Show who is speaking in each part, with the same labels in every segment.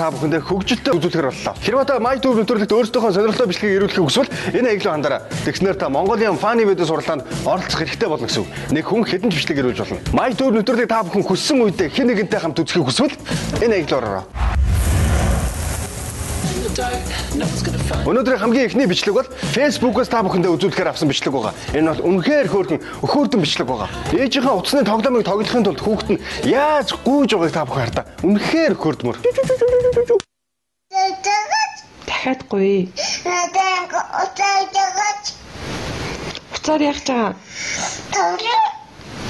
Speaker 1: та бүхэндээ хөгжилтэй үзүүлэхээр боллоо. Хэрвээ та MyTube нэвтрүүлэгт өөрсдийнхөө сонирхолтой бичлэгийг ирүүлэхийг хүсвэл энэ аяглуу хандаараа. Тэгснээр та Mongolian Funny Video сургалтанд оролцох хэрэгтэй болно гэсэн үг. Нэг хүн хэдэн ч бичлэг ирүүлж болно. MyTube нэвтрүүлгийг та бүхэн хүссэн үедээ хэн нэгэнтэй хамт үзэхийг хүсвэл энэ аяглуулаарай. Өнөөдрийн хамгийн эхний бичлэг бол Facebook-оос та бүхэндээ үзүүлэхээр авсан бичлэг байгаа. Энэ бол үнэхээр хөөрхөн өхөөрдөн бичлэг байгаа. Ээжийнхээ утасны тоглоомыг тоглохын тулд хүүхэд нь яаж гүйж байгааг та бүхэн хардаа. Үнэхээр өхөөрдмөр.
Speaker 2: Дахиад гуй. Уцаар яах чагаа?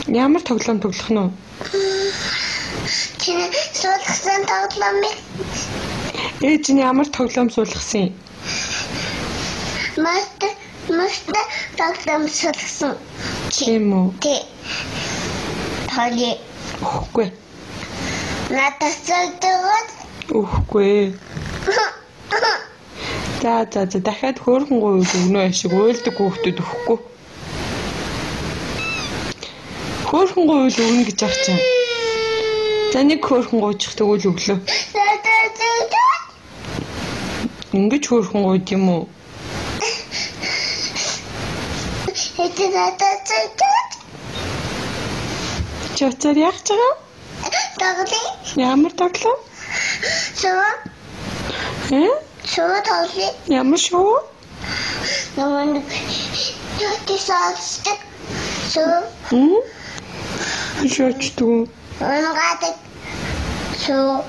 Speaker 2: Ямар тоглоом тоглох нь вэ?
Speaker 3: Чи суулгасан тоглоомыг
Speaker 2: Ээж нь ямар тоглоом суулгасан юм?
Speaker 3: Мастер тоглоом суулгасан.
Speaker 2: Тийм үү?
Speaker 3: Тий. Холи.
Speaker 2: Үгүй.
Speaker 3: Надад суулгаад.
Speaker 2: Үгүй. За дахиад хөөрхөн гуй өгнө ашиг уйлдаг хүүхдүүд өгөхгүй. Хөөрхөн гуй өгнө гэж ах чинь. За нэг хөөрхөн гуйчих тэгвэл өглөө. Ингэж хөөрхөн гуйд юм уу? Чөтөр яах чагаа?
Speaker 3: Тоглоом.
Speaker 2: Ямар тоглоом?
Speaker 3: Шоо. Шоо тоглоом.
Speaker 2: Ямар шоо?
Speaker 3: Намайг яатисаасдаг. Шоо.
Speaker 2: Шоочдуу.
Speaker 3: Унгаадаг. Шоо.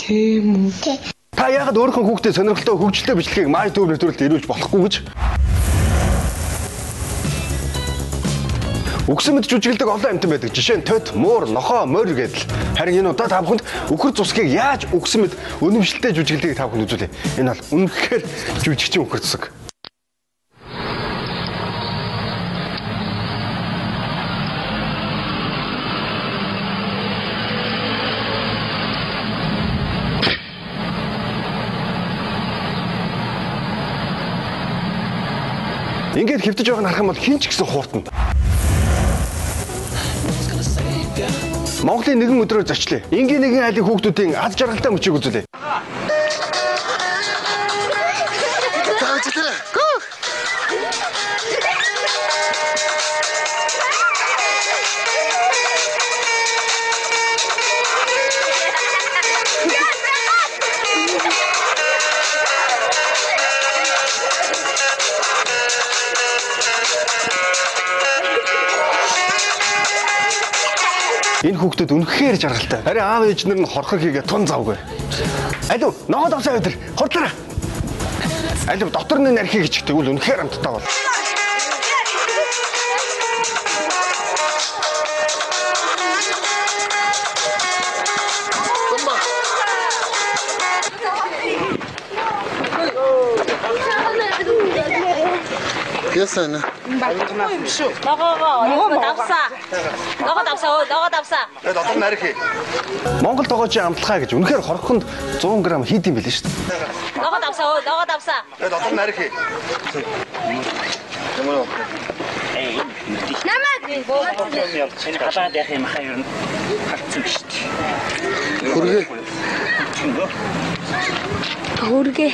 Speaker 2: Тийм үү?
Speaker 1: Та яагаад өөрийнхөө хүүхдэд сонирхолтой хөгжилтэй бичлэгийг MyTube нэвтрүүлэлд ирүүлж болохгүй гэж? Үгсэн мэд жүжиглдэг олон амьтан байдаг. Жишээ нь төд, муур, нохоо, морь гэдэл. Харин энэ удаа та бүхэнд үхэр цусгийг яаж үгсэн мэд үнэмшилтэй жүжиглэгийг та бүхэнд үзүүлье. Энэ бол үнэхээр жүжигчин үхэр цусаг. Ингээд хэвтэж байгааг харах юм бол хин ч гэсэн хууртана. Монголын нэгэн өдрөөр зочлээ. Ингийн нэгэн айлын хүүхдүүдийн аз жаргалтай мөчийг үзүүлээ. Энэ хүүхдүүд үнэхээр жаргалтай. Харин аав ээж нар нь хорхог хийгээ тун завгүй. Алив, ногоод авсаа өдөр. Хурдлаа. Алив дотор нь нархи гэж тэгвэл үнэхээр амттай бол.
Speaker 4: Ясана.
Speaker 5: Ногоо давсаа.
Speaker 1: Дотор нь нархи. Монгол тогоочийн амтлахаа гэж үнэхээр хорхонд 100 г хийд юм билээ шүү дээ.
Speaker 5: Ногоо давсаа.
Speaker 1: Дотор нь нархи.
Speaker 5: Намайг
Speaker 6: энэ халаад яах юм хаа ер нь хатсан шүү дээ.
Speaker 5: Хүргээ.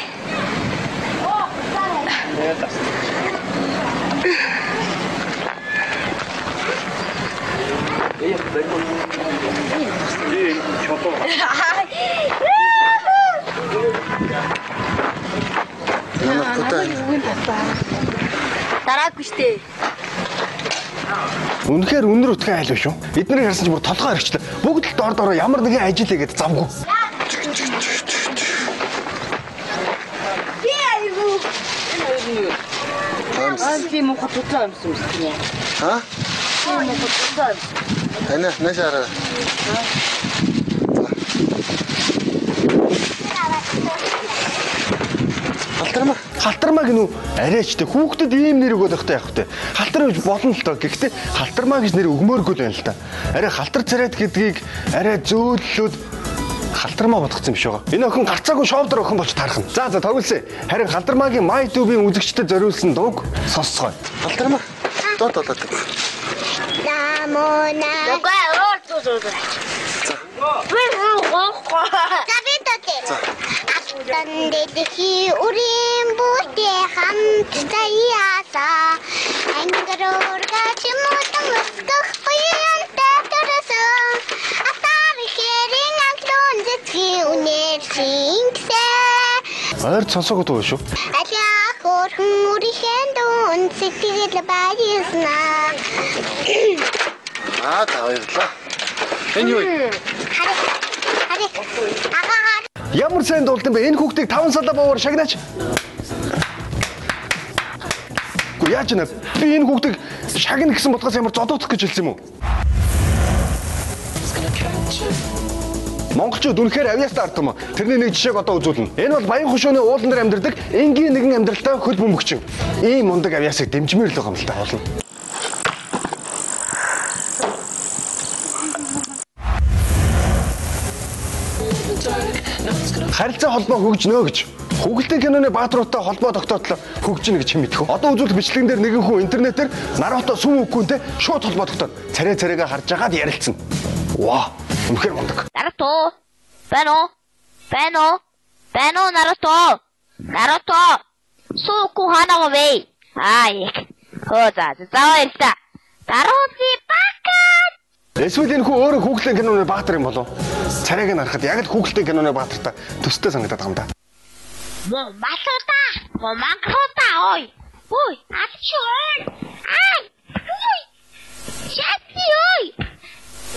Speaker 5: Дараагүй штэ.
Speaker 1: Үнэхээр өнөр утгын айл биш үү? Эднийг харсан ч бүр толгой харагчлаа. Бүгд л дор ямар нэгэн ажилээ гэдээ завгүй.
Speaker 5: Тийм уу хоттой юмсан юм.
Speaker 4: Ха?
Speaker 5: Тийм уу хоттой.
Speaker 4: Эна нашара.
Speaker 1: Халтармаа гинүү арайчтай хүүхдэд ийм нэр өгөх тахтай явах те. Халтар гэж болно л доо. Гэхдээ халтармаа гэж нэр өгмөөргүй л байна л та. Арай халтар царайд гэдгийг арай зөөллөд халтармаа бодгоцсон юм шиг байгаа. Энэ охин гарцаагүй шоудер охин болж таарах нь. За тоглосон. Харин халтармаагийн MyTube-ийн үзэгчдэд зориулсан дууг сонсгоо.
Speaker 4: Халтармаа. Доо.
Speaker 3: Намона.
Speaker 5: Гоо.
Speaker 3: За би татээ. Улан дэлхий үрийн бүхтэй хамт заяасаа ангируур гачмуудан өсгөх буянтай төрсөн атар хэрийн англон зэцгийн үнээр шингсэн
Speaker 1: Ойр сонсоогод уу шүү.
Speaker 3: Алиа хөрхөн үрийн дуун сэтгэл баяснаа
Speaker 4: Баярлалаа. Энэ юу вэ?
Speaker 3: Хари агаар
Speaker 1: Ямар сайн дуулсан бэ? Энэ хүүхдийг 5 салаа бовор шагнаач. Гү яаж нэ? Би энэ хүүхдийг шагна гэсэн бодгоос ямар зодоодох гэж хэлсэн юм уу? Монголчууд үнэхээр авьяастай ард юм. Тэрний нэг жишээг одоо үзүүлнэ. Энэ бол Баян хушууны уулан дээр амьдардаг энгийн нэгэн амьдралтай хөл бөмбөгчин. Ийм мундаг авьяасыг дэмжмээр л байгаа юм л та болно. Харилцаа холбоо хөгжнөө гэж. Хүүхэлдэйн киноны баатруудтай холбоо тогтоотлоо хөгжинэ гэж мэдэх үү? Одоо үзүүлэх бичлэгэн дээр нэгэн хүн интернетээр Наруто сүм үггүнтэй шууд холбоо тогтоод царайгаа харж агаад ярилцсан. Ваа, үнэхээр мундаг.
Speaker 7: Наруто. Бано Наруто. Наруто. Суку ханаага вэ? Их. Хөөзаа заавалтай. Наруто бака.
Speaker 1: Эсвэл энэ хүн өөрөө хүүхэлдэйн киноны баатар юм болов? Царайг нь харахад яг л хүүхэлдэйн киноны баатартай төстэй санагдаад байгаа юм да.
Speaker 7: Макрота, ой. Ачой. Ой. Шати, ой.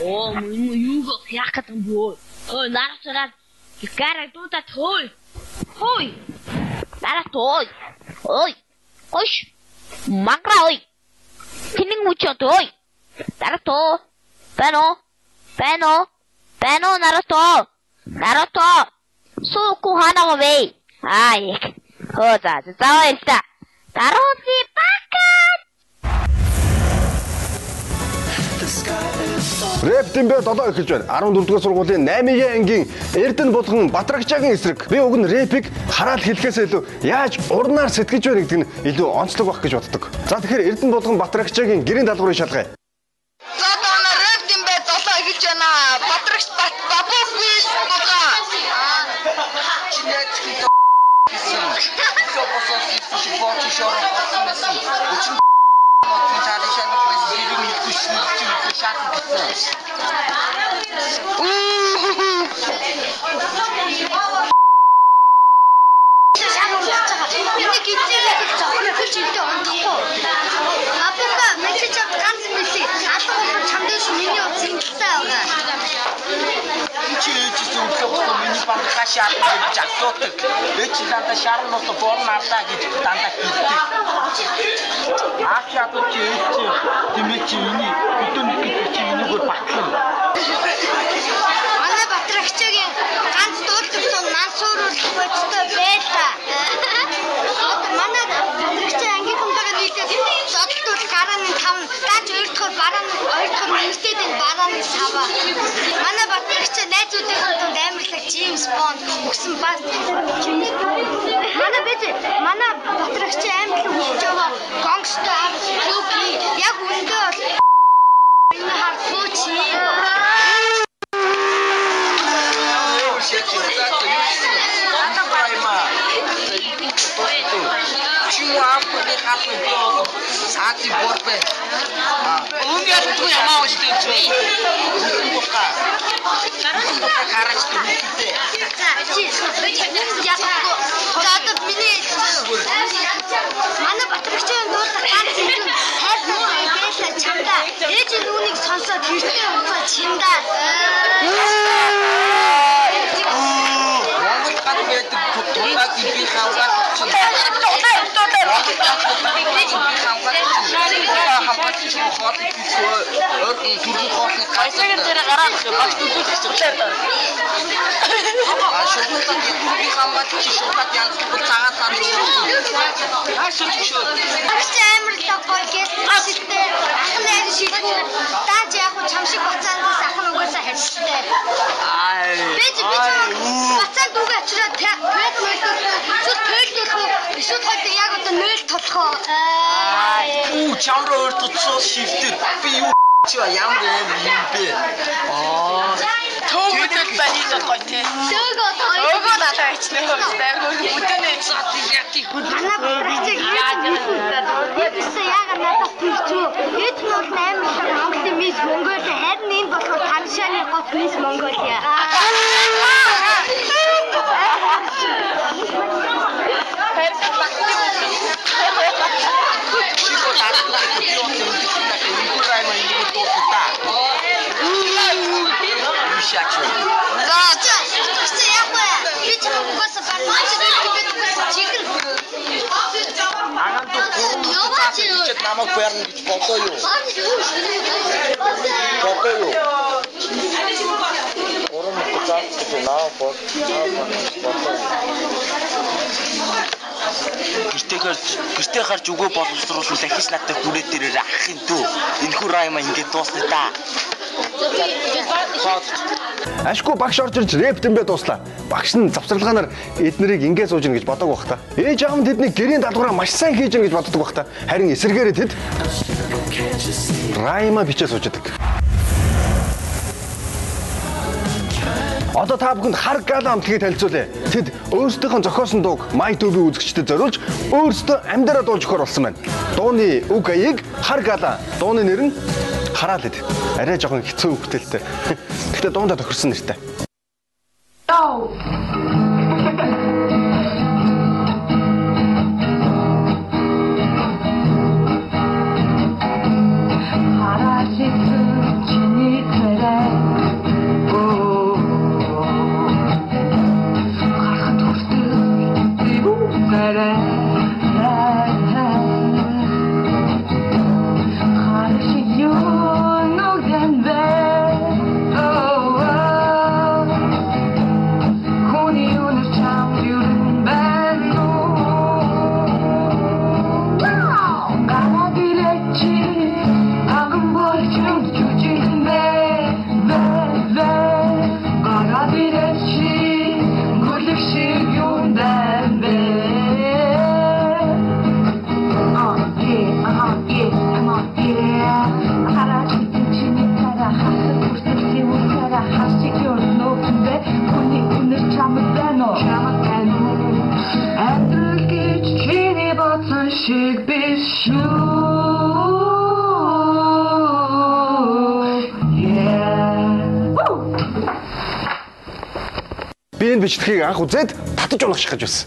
Speaker 7: Юугаа яах гэдэг юм бөө? Наруто Cara tuta thôi. Thôi. Đã thôi. Ôi. Ôi. Mắc rồi. Kining mucho thôi. Naruto. Beno Naruto. Suku hana ve. Ai. Hoza, zawaita. Naruto pakat.
Speaker 1: Рэп Дэмбэ 7 эхэлж байна. 14 дугаар сургуулийн 8-ийн ангийн Эрдэнэ булган Батрагчаагийн эсрэг. Би уг нь рэпийг хараад хэлэхээс илүү яаж урнаар сэтгэж байна гэдэг нь илүү онцлог байх гэж боддог. За тэгэхээр Эрдэнэ булган Батрагчаагийн гэрийн даалгаврыг шалгая.
Speaker 8: За одоо рэп Дэмбэ 7 эхэлж байна. Батрагч Бабуфис булган. James Bond өгсөн бас манай Батрагч амар л үсэж байгаа гангстер Люки яг үндэ энэ харцууч манай Батрагчийн дуулах ганц юм хайр нуурын дээл чамда ээж нүунийг сонсоод хэртэй уцаа чимдаа
Speaker 9: Чамраа өөртөө шивтэр би юу ч ямар юм бэ? Төөгөд байна ийм гоё тий. Төөгөө надад
Speaker 8: яагаад надад тийчүү? Эд мөн 8 Монголын мис Монголиа харин энэ болохоор Таншааны гот мис Монголиа.
Speaker 9: намайг барьна гэж бодоо юу? Бодоо юу? Орон нутгаас наа гэртээ гарч өгөө боловсруулсан дахиж надад хүрээ дээрээ ахын дүү. Энэхүү райма ингээд дуусна та.
Speaker 1: Ашгүй багш орж ирж рэп дэмбэ дууслаа. Багш нь завсарлагаанаар эднэрийг ингээд сууж ин гэж бодоагүй бах та. Ээж аав нь тэдний гэрийн даалгавраа маш сайн хийж ин гэж боддог бах та. Харин эсэргээрээ тэд райма бичээ сууждаг. Одоо та бүхэнд хар гала амтлагийг танилцуулъя. Тэд өөрсдийнхөө зохиосон дууг MyTube-ийн үзэгчдэд зориулж өөрсдөө амьдараа дуулж өгөхөр болсон байна. Дууны үг аяыг хар гала, дууны нэр нь хараал хэд. Арай жоохон хэцүү хөвгтөлтэй. Гэхдээ дуундаа тохирсон нэртэй. Би энэ бичлэгийг анх үзээд татаж унахчих гэж байсан.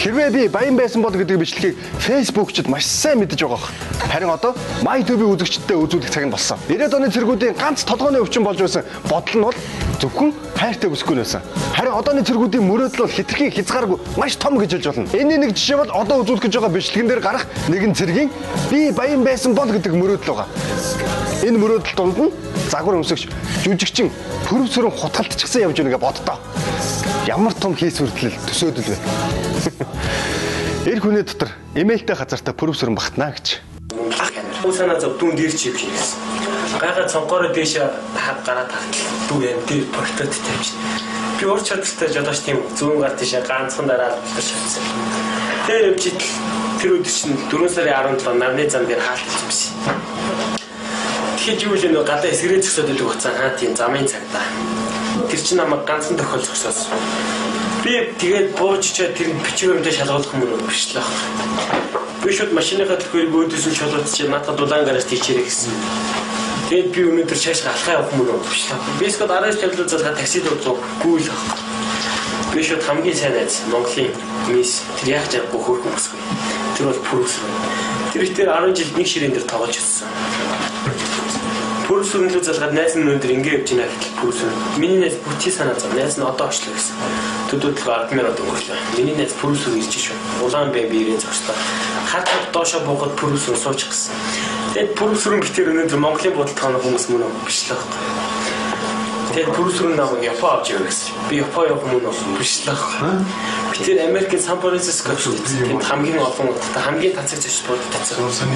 Speaker 1: Хэрвээ би баян байсан бол гэдэг бичлэгийг Facebook-чд маш сайн мэдэж байгаа. Харин одоо MyTube-ийн үзэгчдэд үзүүлэх цаг нь болсон. 90-ад оны цэргүүдийн ганц толгойн өвчин болж байсан бодол нь бол зөвхөн хайртай бүсгүй байсан. Харин одооны цэргүүдийн мөрөөдөл бол хитрхи хязгааргүй маш том гэж хэлж болно. Энэний нэг жишээ бол одоо үзүүлэх гэж байгаа бичлэгэн дээр гарах нэгэн цэргийн би баян байсан бол гэдэг мөрөөдөл байгаа. Энэ мөрөөдөл донд нь загвар өмсөгч жүжигчин пүрвсөрөн хутгалтчихсан явж байгааг боддоо. Ямар том хийс хүртэл төсөөдөл вэ? Эр хүний дотор эмээлтэй газартаа пүрвсөрөн багтнаа гэж.
Speaker 10: Усана зөвдүн дэр чив хийсэн. Гайхаад цонхороо дээш хав гараад тавтал. Дүү юм дээр портот тавьж. Би ур чадвартай жодооч тийм зүүн гар тийш ганцхан дараа болтож шатсан. Тэр явж тэр өдөр чинь 4 сарын 17 нарны зам дээр хаалтсан юмсэн. Тэгэхээр юу л нөө гадаа эсгэрээ зөксөд идэх хугацаа хаа тийм замын цагтаа. Тэр чинь намайг ганцхан тохиол зөксөөс. Би тэгээд буужчаа тэр бичиг баримтаа шалгуулах юм биш л байна. Би шууд машиныхаа төлхөөр бөөдөөс шалгуулчих надад дулаан гараас тийчээрэй гэсэн. Тэгээд би өнөөдөр чааш алхаа явах юм биш л. Би скот араас тавлуу залгаа таксид удаа гүүл авах. Би шууд хамгийн сайн найз Монголын мис тэр яг яг бүх хүмүүсгүй. Тэр бол пүрвсэр. Тэр ихтэй 10 жил нэг ширээн дээр тоглож ирсэн. Пүрвсэр нь л залгаад найз нь өнөөдөр ингэ явж байна гэхэл пүрвсэр. Миний найз бүтий санаа зов. Найз нь одоо очлоо гэсэн. Төдөөдлөө 10 минут өнгөрлөө. Миний найз пүрвсэр ирж шүү. Улаан бай биерийн зогслоо. Хатад доошоо буугаад пүрвсэр суучих гэсэн. Тэгээд пүрвсэр битэр өнөөдөр Монголын бодолд тоонох хүмүүс мөн биш л байна. Тэгээд пүрвсэр намайг Япон авч яваа гэсэн. Би Япон явах мөн биш л байна. Би тэр Америкийн Сан Франциско тэнд хамгийн олон хамгийн тацаг зочд бодолтой.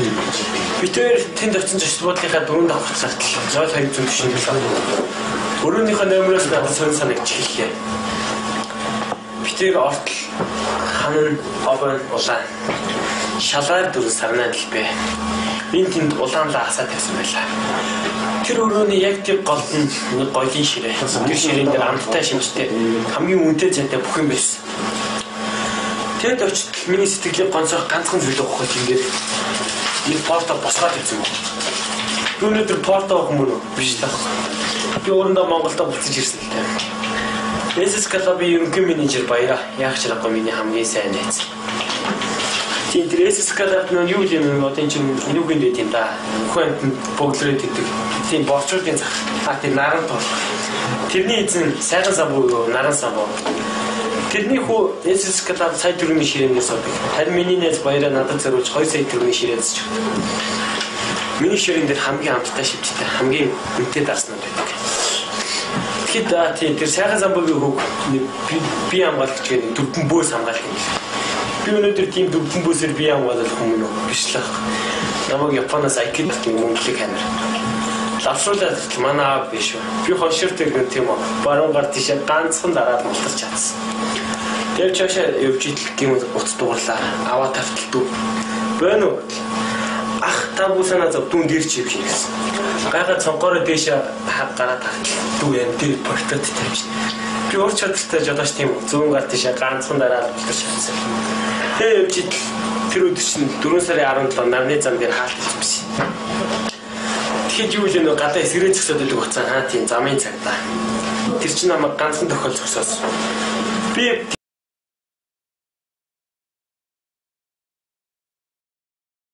Speaker 10: Би тэр тэнд очсон зочд бодлынхаа 4 давхар цагт зоол 200 тишин байсан. Өрөөнийхөө номероос надад сонь санагч хэллээ. Би тэр ортол ханан овон улаан шалаар 4 сарнаа дэлбэ. энэ тэнд улаанлаа асаад байсан байлаа. Тэр өрөөний яг тэр голд нь нэг гоёлын ширээ. Тэр ширээн дээр амттай шимжтэй хамгийн үнэтэй зэнтэй бүх юм байсан. Тэгэд очиж миний сэтгэлийг гонцоох ганцхан зүйл өгөх гэж ингээд энэ порто босгоод ирсэн юм. Би өнөөдөр порто авах мөн үү? Биш таа. Би өөрөндөө Монголдо буцаж ирсэн л дээ. Эсэс клубын ерөнхий менежер баяра. Яг ч аргагүй миний хамгийн сайн найз. Тийм тэр эсэс клубт нь юу юм одоо энэ чинь юу гинэ тийм да. Хүн богдлоод идэг. Тийм борчуудын зах. Тэр наран тоо. Тэрний эзэн сайхан самбуу наран самбуу. Тэрний хүү эсэс клуб сая төгрөгийн ширээнээс авдаг. Харин миний найз баяра надад зориулж 2 сая төгрөгийн ширээнээс ч. Миний ширээн дээр хамгийн амттай шивчтэй хамгийн үнэтэй дарснууд байдаг. Тэгэхээр тэр сайхан самбуугийн хүүг би хамгаалагч гэдэг дөрвөн бөөс хамгаалах юм. Би өнөөдөр тийм дөрвөн бөөсөөр би хамгаалах юм уу? Биш л. Намайг Японоос айкид гэх мөнгөлөг хамир. Лавшруулаад манай биш үү. Би хонширтэй гэх тийм үү. Баруун гар тийшээ ганцхан дараад мултарч чадсан. Тэр чашаа явж идэл гэмэд утас дуурлаа. Аваа тавталдуу. Бэнэ үү? Ах та бүсанаа зөвдүн дэр чив хийсэн. Гайхаа цонхороо дээшээ гараад дүү юм тэр портрет тавьж. Би өөр чадaltaй жодооч тийм зүүн гар тийшээ ганцхан дараад мултарч чадсан. Тэгээ явж идэл тэр өдөр чинь 4 сарын 17 нарны зам дээр хаалтсан байсан. Тэгэхээр юу л нөө гадаа эсрэг зөксөд байдаг бацаа тийм замын цагтаа. Тэр чинь намайг ганцхан тохиол зөксөөс. Би